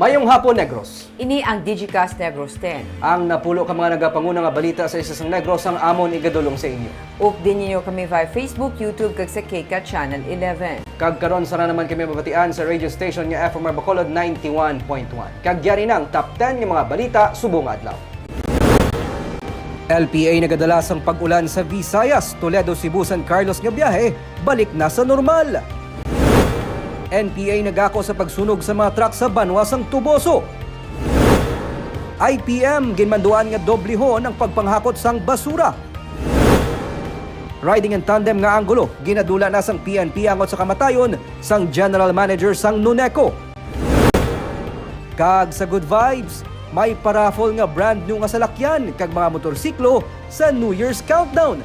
Mayong hapon, Negros. Ini ang Digicast Negros 10. Ang napulo ka mga nagapanguna nga balita sa isa sang Negros ang amon igadulong sa inyo. Updin niyo kami via Facebook, YouTube, kag sa KK Channel 11. Kag karon sara naman kami mabatian sa radio station nga FMR Bacolod 91.1. Kag yari ng top 10 nga mga balita subong adlaw. LPA nagadala sang pag-ulan sa Visayas, Toledo, Cebu, San Carlos nga biyahe, balik na sa normal. NPA nagako sa pagsunog sa mga truck sa Banwa sang Tuboso. IPM ginmanduan nga doblihon ang pagpanghakot sang basura. Riding in tandem nga anggulo, ginadula na sang PNP angot sa kamatayon sang General Manager sang Nuneco. Kag sa Good Vibes, may paraffol nga brand new nga salakyan kag mga motorsiklo sa New Year's Countdown.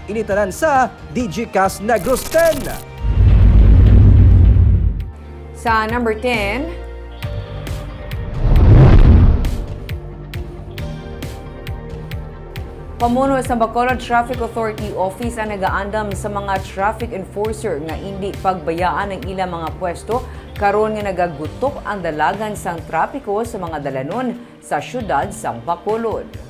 Initanan sa Digicast Negros 10. Sa number 10, pamuno sa Bacolod Traffic Authority Office ang nagaandam sa mga traffic enforcer nga hindi pagbayaan ng ilang mga pwesto karon nga nagagutok ang dalagan sang trapiko sa mga dalanon sa syudad sang Bacolod.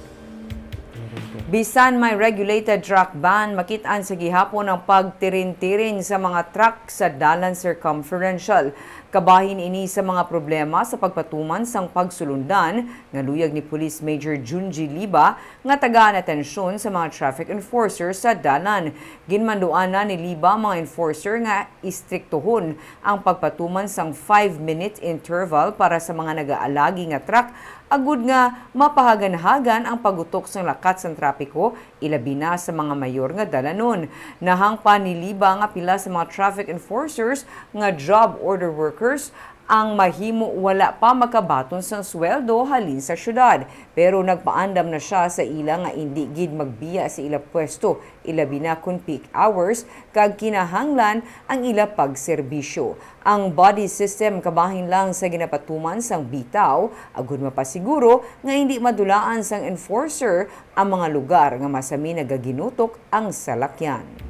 Bisan may regulated truck ban, makitaan sa gihapon ang pagtirin-tirin sa mga truck sa dalan circumferential. Kabahin ini sa mga problema sa pagpatuman sang pagsulundan nga luyag ni Police Major Junji Liba nga tagaan atensyon sa mga traffic enforcer sa dalan. Ginmanduan na ni Liba mga enforcer nga istriktuhon ang pagpatuman sang 5-minute interval para sa mga nagaalagi nga truck agud nga mapahagan-hagan ang pagutok sa lakat sa trapiko, ilabi na sa mga mayor nga dalanon. Nahang paniliba nga pila sa mga traffic enforcers nga job order workers ang mahimo wala pa makabaton sang sweldo halin sa syudad. Pero nagpaandam na siya sa ila nga hindi gid magbiya sa ila pwesto, ilabi na kun peak hours kag kinahanglan ang ila pagserbisyo. Ang body system kabahin lang sa ginapatuman sang bitaw, agud mapasiguro nga hindi madulaan sang enforcer ang mga lugar nga masami nagaginutok ang salakyan.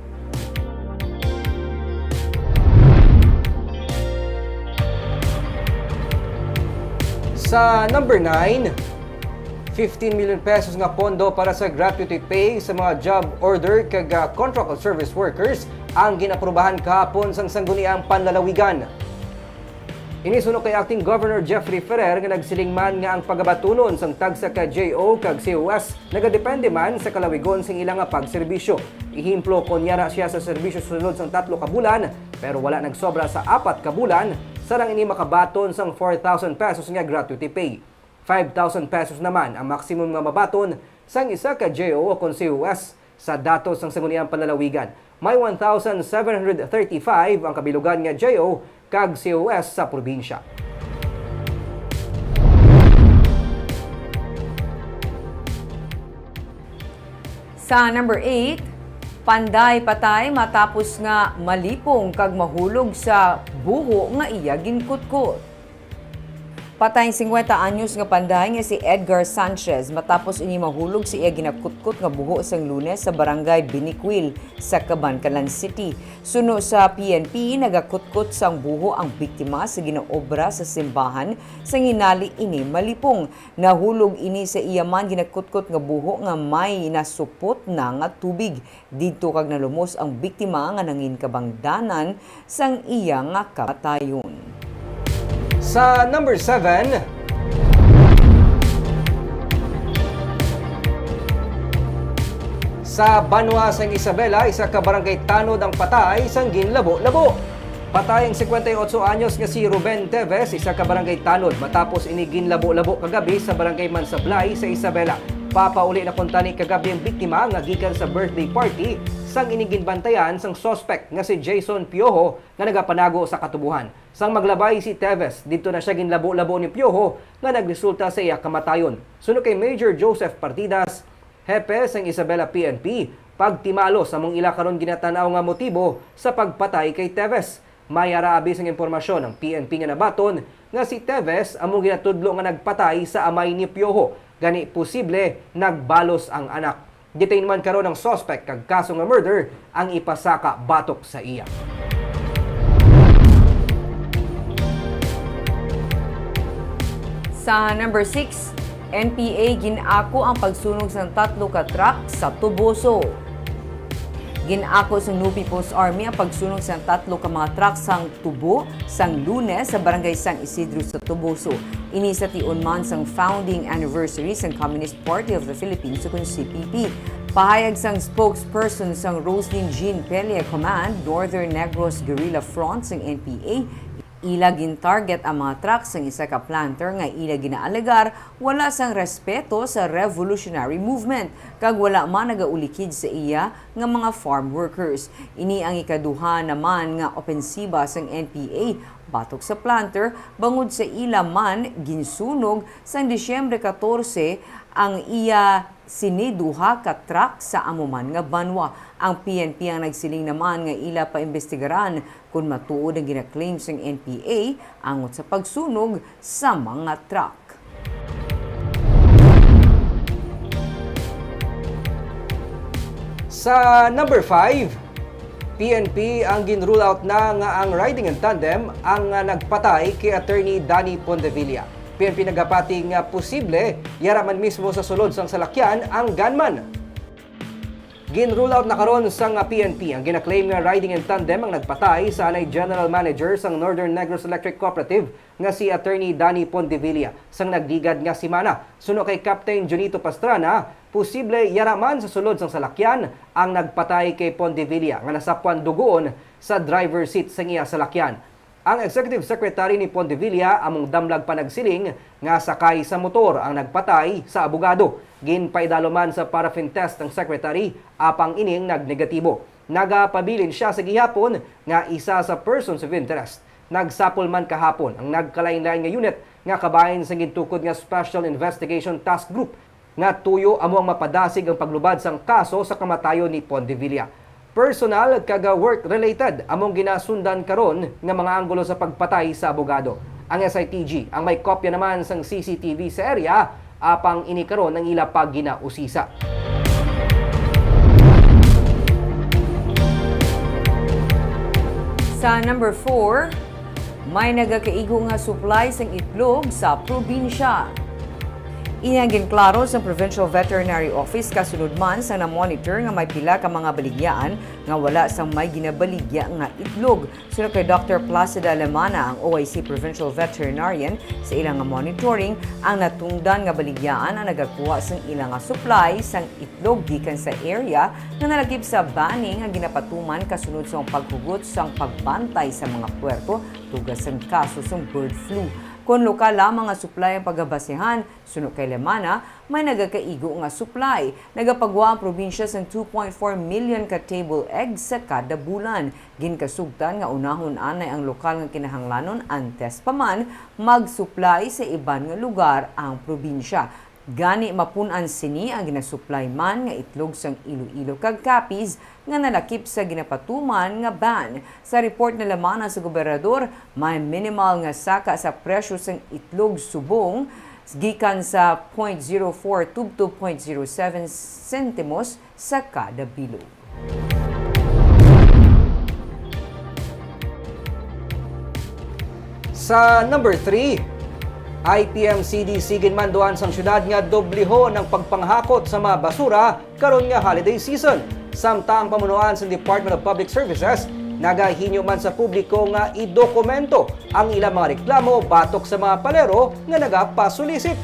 Sa number 9, 15 million pesos nga pondo para sa gratuity pay sa mga job order kag contract service workers ang ginaprubahan kahapon sang sangguniang panlalawigan. Inisunod kay Acting Governor Jeffrey Ferrer nga nagsiling man nga ang pagabatunon sang tagsa ka JO kag COS nagadepende man sa kalawigon sang ilang nga pagserbisyo. Ihimplo kunyara siya sa serbisyo sunod sang 3 ka bulan pero wala nagsobra sa 4 ka bulan. Sarang ini makabaton sang 4,000 pesos nga gratuity pay. 5,000 pesos naman ang maximum nga mabaton sang isa ka JO o COS sa datos sang sangguniang panlalawigan. May 1,735 ang kabilugan nga JO kag COS sa probinsya. Sa number 8, panday patay matapos nga malipong kag mahulog sa buho nga iya ginkutkot. Patay 50 anyos nga panday nga si Edgar Sanchez matapos ini mahulog sa iya ginakutkot nga buho sang Lunes sa barangay Biniquil sa Cabancalan City. Suno sa PNP, nagakutkot sang buho ang biktima sa ginaobra sa simbahan sa hinali ini malipong. Nahulog ini sa iya man ginakutkot nga buho nga may nasupot na nga tubig. Didto kag nalumos ang biktima nga nangin kabangdanan sang iya nga kamatayon. Sa number 7, sa Banwa sang Isabela, isa ka barangay tanod ang patay sang ginlabo-labo. Patay ang 58 anyos nga si Ruben Teves, isa ka barangay tanod matapos ini ginlabo-labo kagabi sa barangay Mansablay sa Isabela. Papauli na kuntani kagabi ang biktima nga gikan sa birthday party sang iniginbantayan sang suspect nga si Jason Piojo nga nagapanago sa katubuhan. Sang maglabay si Teves, dito na siya ginlabo-labo ni Piojo nga nagresulta sa iya kamatayon. Sunod kay Major Joseph Partidas, hepe sang Isabela PNP, pagtimalo sa mong ila karon ginatanaw nga motibo sa pagpatay kay Teves. May araabi sang impormasyon ng PNP nga nabaton nga si Teves among ginatudlo nga nagpatay sa amay ni Piojo. Gani posible nagbalos ang anak. Detain man karon ang suspect kag kaso nga murder ang ipasaka batok sa iya. Sa number 6, NPA ginako ang pagsunog ng 3 ka truck sa Tuboso. Ginako sa New People's Army ang pagsunog sa 3 ka mga truck sang tubo sang Lunes sa barangay San Isidro sa Tuboso. Ini sa tion man sang founding anniversary sang Communist Party of the Philippines ug CPP. Pahayag sang spokesperson sang Roslyn Jean Pelia Command, Northern Negros Guerrilla Front sang NPA, ila gin-target ang mga truck sang isa ka planter nga ila ginaalegar wala sang respeto sa revolutionary movement kag wala man nagaulikid sa iya nga mga farm workers. Ini ang ikaduha naman nga opensiba sang NPA batok sa planter bangod sa ila man ginsunog sang Disyembre 14 ang iya siniduha ka truck sa amuman nga banwa. Ang PNP ang nagsiling naman nga ila paimbestigaran kung matuod ang gina-claim sang NPA angot sa pagsunog sa mga truck. Sa number 5, PNP ang gin-rule out na nga ang riding in tandem ang nagpatay kay Attorney Danny Pontevilla. PNP nagapati nga posible yaraman mismo sa sulod sang salakyan ang gunman. Gin-rule out na karon sang PNP ang gina-claim nga riding in tandem ang nagpatay sa anay General Manager sang Northern Negros Electric Cooperative nga si Attorney Danny Pontevilla sang nagdigad nga simana. Suno kay Captain Junito Pastrana, posible yaraman sa sulod sang salakyan ang nagpatay kay Pontevilla nga nasapwan dugoon sa driver seat sang iya salakyan. Ang Executive Secretary ni Pontevilla among damlag pa nagsiling nga sakay sa motor ang nagpatay sa abogado. Ginpaidalo man sa paraffin test ng Secretary apang ining nagnegatibo. Nagapabilin siya sa gihapon nga isa sa persons of interest. Nagsapol man kahapon ang nagkalain-lain nga unit nga kabahin sa gintukod nga Special Investigation Task Group nga tuyo amo ang mapadasig ang paglubad sang kaso sa kamatayon ni Pontevilla. Personal kaga work-related among ginasundan karon nga mga anggulo sa pagpatay sa abogado. Ang SITG ang may kopya naman sang CCTV sa area apang ini karon ang ila pag ginausisa. Sa number 4, may nagakaigo nga supply sang itlog sa probinsya. Iyang ginklaro sa Provincial Veterinary Office kasunod man sa na-monitor nga may pila ka mga baligyaan nga wala sang may ginabaligya nga itlog. Sunod kay Dr. Placida Lemana, ang OIC Provincial Veterinarian, sa ilang nga monitoring, ang natungdan nga baligyaan ang nagakuha sang ilang nga supply sang itlog gikan sa area nga nalagip sa banning nga ginapatuman kasunod sa paghugot sang pagbantay sa mga puwerto tugas sang kaso sang bird flu. Kung lokal lamang nga supply ang pagbabasehan, sunod kay Lemana, may nagakaigo nga supply. Nagapagwa ang probinsya sa 2.4 million ka table eggs sa kada bulan. Ginkasugtan nga unahon anay ang lokal nga kinahanglanon antes pa man mag-supply sa iban nga lugar ang probinsya. Gani mapunan sini ang ginasupply man nga itlog sang Iloilo kag Capiz nga nalakip sa ginapatuman nga ban. Sa report na lamana sa gobernador, may minimal nga saka sa presyo sang itlog subong gikan sa 0.04 tubto 0.07 sentimos sa kada bilog. Sa number 3, IPM-CDC ginmanduan sang syudad nga doblihon ang pagpanghakot sa mga basura karon nga holiday season. Samtang pamunuan sa Department of Public Services, nagahinyo man sa publiko nga idokumento ang ilang mga reklamo batok sa mga palero nga nagapasulisit.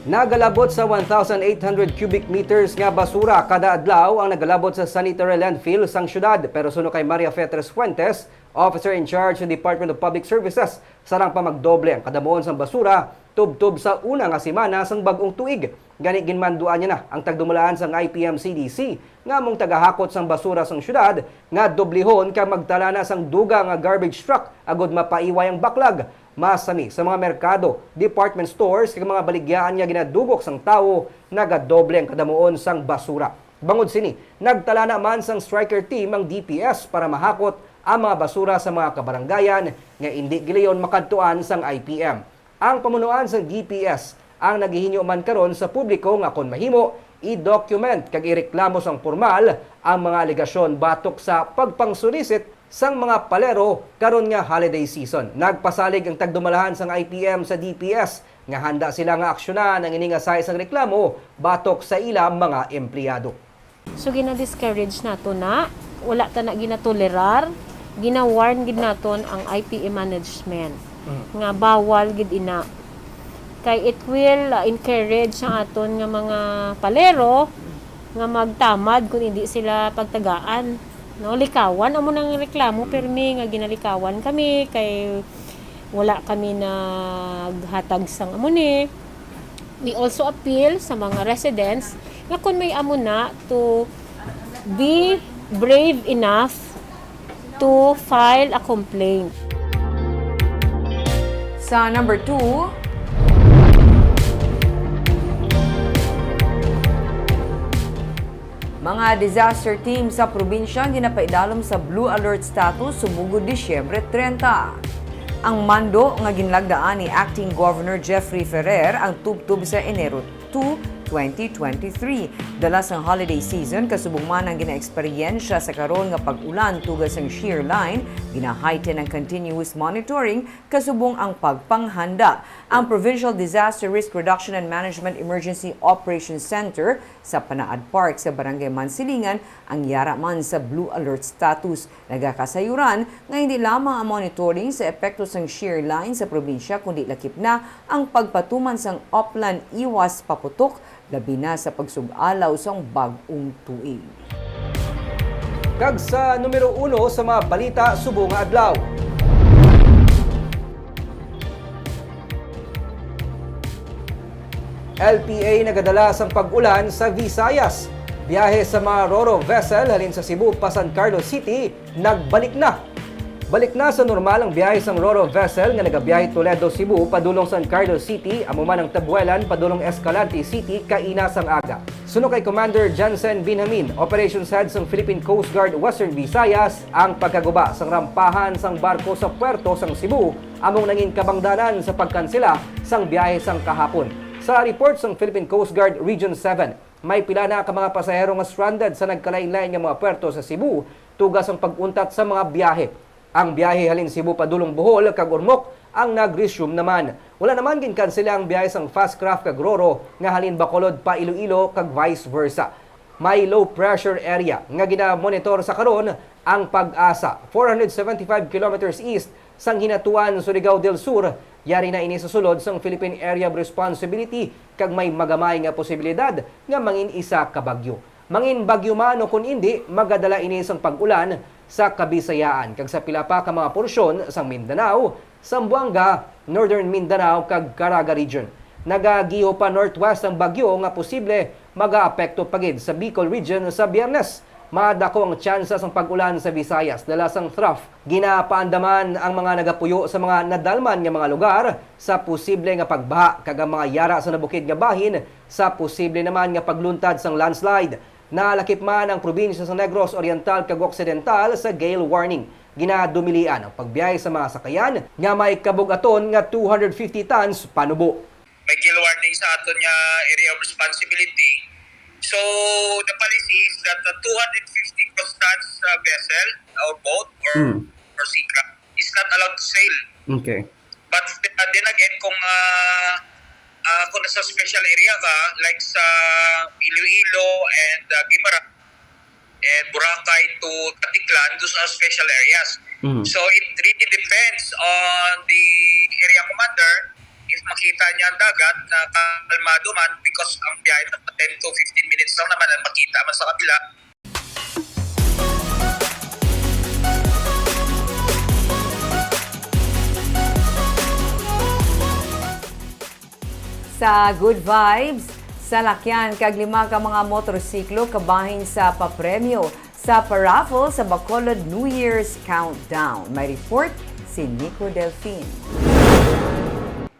Nagalabot sa 1,800 cubic meters nga basura kada adlaw ang nagalabot sa sanitary landfill sang syudad. Pero suno kay Maria Fetres Fuentes, Officer in charge ng Department of Public Services, sarang pa magdoble ang kadamuon sang basura tub-tub sa una nga semana sang bag-ong tuig. Gani ginmanduan niya na ang tagdumulaan sang IPM-CDC nga mong tagahakot sang basura sang syudad nga doblihon ka magtala na sang duga nga garbage truck agod mapaiway ang baklag. Masami sa mga merkado, department stores kag mga baligyan nga ginadugok sang tawo nagadoble ang kadamuon sang basura. Bangod sini, nagtala na man sang striker team ang DPS para mahakot ang mga basura sa mga kabaranggayan nga hindi gilayon makadtuan sang IPM. Ang pamunuan sang DPS ang naghihinyo man karon sa publiko nga kon mahimo i-document kag ireklamo sang formal ang mga alegasyon batok sa pagpangsulisit sang mga palero karon nga holiday season. Nagpasalig ang tagdumalahan sang IPM sa DPS nga handa sila nga aksyonan ang ini nga sa isang reklamo batok sa ilang mga empleyado. So gina-discourage nato na wala ta na ginatolerar, gina-warn gid naton ang IPM management nga bawal gid ina. Kay it will encourage ang aton nga mga palero nga magtamad kung hindi sila pagtagaan. No, likawan amo nang reklamo permi nga ginalikawan kami kay wala kami naghatag sang amo ni. We also appeal sa mga residents na kung may amo na to be brave enough to file a complaint. Sa number 2, mga disaster team sa probinsya hindi napaidalom sa Blue Alert status sumugod Disyembre 30. Ang mando nga ginlagdaan ni Acting Governor Jeffrey Ferrer ang tubtub sa Enero 2, 2023. Dala sa holiday season, kasubong man ang gina-eksperyensya sa karon nga pag-ulan tugas ang shear line, gina-heighten ang continuous monitoring, kasubong ang pagpanghanda. Ang Provincial Disaster Risk Reduction and Management Emergency Operations Center sa Panaad Park sa Barangay Mansilingan ang yara man sa Blue Alert status. Nagakasayuran nga hindi lamang ang monitoring sa epekto sang shear line sa probinsya kundi lakip na ang pagpatuman sang upland iwas paputok labi na sa pagsug-alaw sang bag-ong tuig. Kag sa numero 1 sa mga balita subong nga adlaw. LPA nagadala sang pag-ulan sa Visayas. Biyahe sa mga Ro-Ro vessel halin sa Cebu pa San Carlos City nagbalik na. Balik na sa normal ang biyahe sang Ro-Ro vessel nga nagabiyahe Toledo, Cebu padulong San Carlos City, amo man ang Tabuelan padulong Escalante City kaina sang aga. Suno kay Commander Jansen Binhamin, Operations Head sang Philippine Coast Guard Western Visayas, ang pagkaguba sang rampahan sang barko sa puerto sang Cebu among nangin kabangdanan sa pagkansela sang biyahe sang kahapon. Sa report sang Philippine Coast Guard Region 7, may pila na ka mga pasahero nga stranded sa nagkalain-lain nga mga puerto sa Cebu tugas ang pag-untat sa mga biyahe. Ang biyahe halin Cebu padulong Bohol kag Ormoc ang nag-resume naman. Wala naman ginkansela ang biyahe sang fast craft kag Ro-Ro nga halin Bacolod pa Iloilo kag vice versa. May low pressure area nga gina-monitor sa karon ang Pag-asa 475 kilometers east sang Hinatuan, Surigao del Sur. Yari na ini sa sulod sang Philippine Area of Responsibility kag may magamay nga posibilidad nga mangin isa ka bagyo. Mangin bagyo man o kun hindi magadala ini sang pag-ulan sa Kabisayaan kag sa pila pa ka mga porsyon sang Mindanao, Zamboanga, Northern Mindanao kag Caraga region. Nagagiho pa northwest ang bagyo nga posible mag-aapekto pagid sa Bicol region sa Biyernes. Madako ang tsansa sang pag-ulan sa Visayas dala sang trough. Ginapaandaman ang mga nagapuyo sa mga nadalman nga mga lugar sa posible nga pagbaha kag ang mga yara sa nabukid nga bahin sa posible naman nga pagluntad sang landslide. Nalakip man ang probinsya sa Negros Oriental kag Occidental sa gale warning. Ginadumilian ang pagbiyahe sa mga sakayan nga may kabugaton nga 250 tons panubo. May gale warning sa aton nga area of responsibility. So the policy is that the 250 cross tons vessel or boat or seacraft is not allowed to sail. Okay. But then again, kung nasa special area ka, like sa Iloilo and Guimaras and Boracay to Katiklan, those are special areas. So it really depends on the area commander if makita niya ang dagat na kalmado man because ang biyahe na 10 to 15 minutes lang naman ang makita man sa kabila. Sa Good Vibes, salakyan kag 5 ka mga motorsiklo kabahin sa papremyo sa paraffle sa Bacolod New Year's Countdown. May report si Nico Delfin.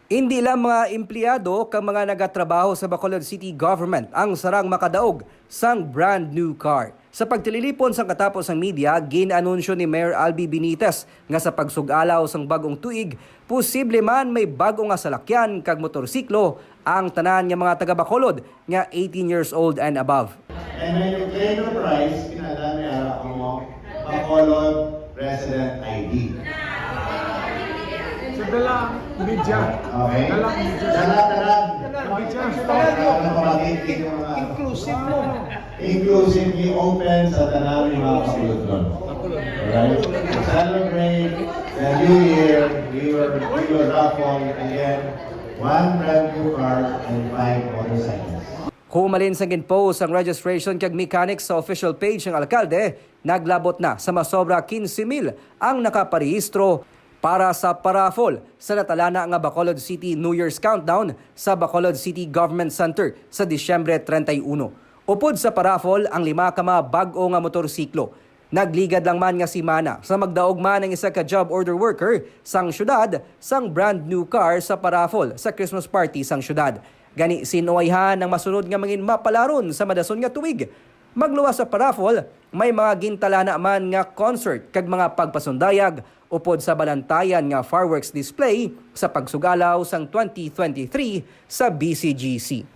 Hindi lang mga empleyado kang mga nagatrabaho sa Bacolod City Government ang sarang makadaog sang brand new car. Sa pagtililipon sang katapos ng media, ginanunsyo ni Mayor Albi Benitez nga sa pagsugalaw sang bagong tuig, posible man may bago nga salakyan kag motorsiklo ang tanan nga mga taga Bacolod nga 18 years old and above. And when you claim the price, kinala may ara mo Bacolod resident ID. Sa dalang media. Okay? Dalang media. Dalang. Inclusive mo. Inclusively open sa tanang mga kapulutron. Alright? To celebrate the new year, we will raffle again 1 brand new car and 5 motorcycles. Humalin sa ginpost ang registration kag mechanics sa official page ng alkalde, naglabot na sa masobra 15,000 ang nakaparehistro para sa paraffol sa natalana nga Bacolod City New Year's Countdown sa Bacolod City Government Center sa Disyembre 31. Upod sa paraffol ang 5 ka mga bag-o nga motorsiklo. Nagligad lang man nga si Mana sa magdaog man ng isa ka job order worker sang syudad sang brand new car sa paraffol sa Christmas party sang syudad. Gani sinuwayhan ang masunod nga mangin mapalaron sa madason nga tuig. Magluwas sa paraffol, may mga gintalana man nga concert kag mga pagpasundayag upod sa balantayan nga fireworks display sa pagsugalaw sang 2023 sa BCGC.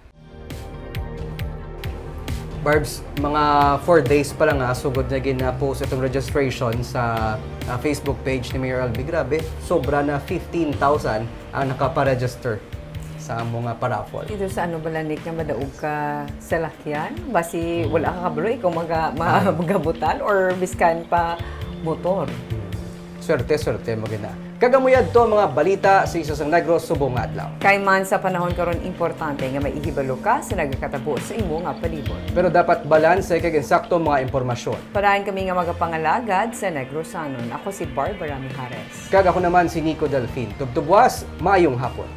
Barbs, mga 4 days pa lang sugod na gina-post itong registration sa Facebook page ni Mayor Albi. Grabe, sobra na 15,000 ang nakaparegister sa mga paraffol. Ito sa ano balanik na madaog ka sa lakyan? Basi wala ka kabalo, ikaw magabutan or biskan pa motor. Swerte mo gina. Kagamuyad to mga balita sa Isosang Negros subong nga adlaw. Kay man sa panahon karon importante nga maihibalo ka sa nagakatabo sa imo nga palibot. Pero dapat balanse kag insakto mga impormasyon. Parahin kami nga magapangalagad sa Negrosanon. Ako si Barbara Mijares. Kag ako naman si Nico Delfin. Tubtubwas, maayong hapon.